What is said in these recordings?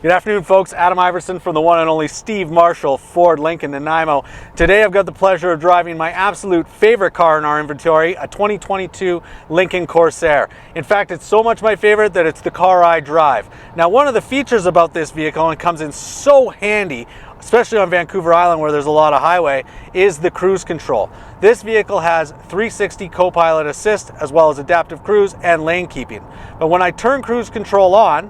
Good afternoon, folks. Adam Iverson from the one and only Steve Marshall Ford Lincoln Nanaimo. Today I've got the pleasure of driving my absolute favorite car in our inventory, a 2022 Lincoln Corsair. In fact, it's so much my favorite that it's the car I drive. Now, one of the features about this vehicle, and it comes in so handy, especially on Vancouver Island where there's a lot of highway, is the cruise control. This vehicle has 360 co-pilot assist as well as adaptive cruise and lane keeping. But when I turn cruise control on,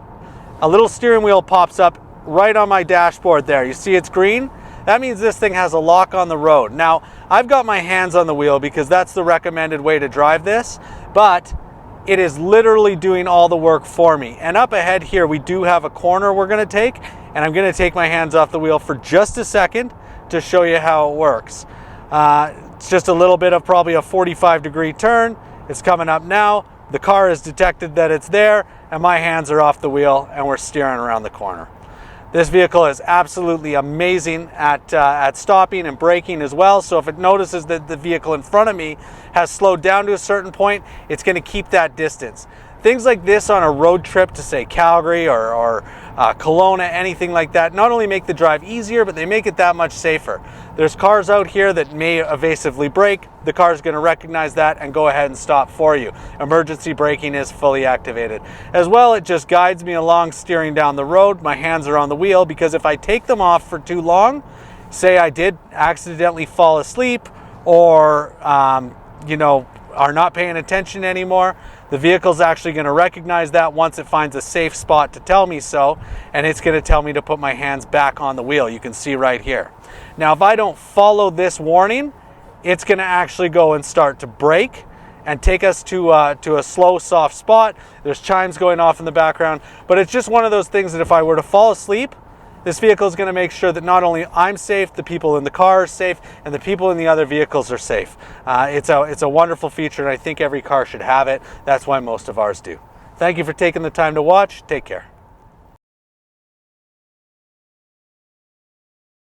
a little steering wheel pops up right on my dashboard there. You see it's green? That means this thing has a lock on the road. Now, I've got my hands on the wheel because that's the recommended way to drive this, but it is literally doing all the work for me. And up ahead here, we do have a corner we're gonna take, and I'm gonna take my hands off the wheel for just a second to show you how it works. It's just a little bit of probably a 45-degree turn. It's coming up now. The car has detected that it's there, and my hands are off the wheel, and we're steering around the corner. This vehicle is absolutely amazing at stopping and braking as well. So if it notices that the vehicle in front of me has slowed down to a certain point, it's going to keep that distance. Things like this on a road trip to, say, Calgary or Kelowna, anything like that, not only make the drive easier, but they make it that much safer. There's cars out here that may evasively brake. The car is going to recognize that and go ahead and stop for you. Emergency braking is fully activated. As well, it just guides me along steering down the road. My hands are on the wheel because if I take them off for too long, say I did accidentally fall asleep or, are not paying attention anymore, the vehicle's actually going to recognize that once it finds a safe spot to tell me so, and it's going to tell me to put my hands back on the wheel. You can see right here. Now, if I don't follow this warning, it's going to actually go and start to brake and take us to a slow, soft spot. There's chimes going off in the background, but it's just one of those things that if I were to fall asleep, this vehicle is going to make sure that not only I'm safe, the people in the car are safe, and the people in the other vehicles are safe. It's a wonderful feature, and I think every car should have it. That's why most of ours do. Thank you for taking the time to watch. Take care.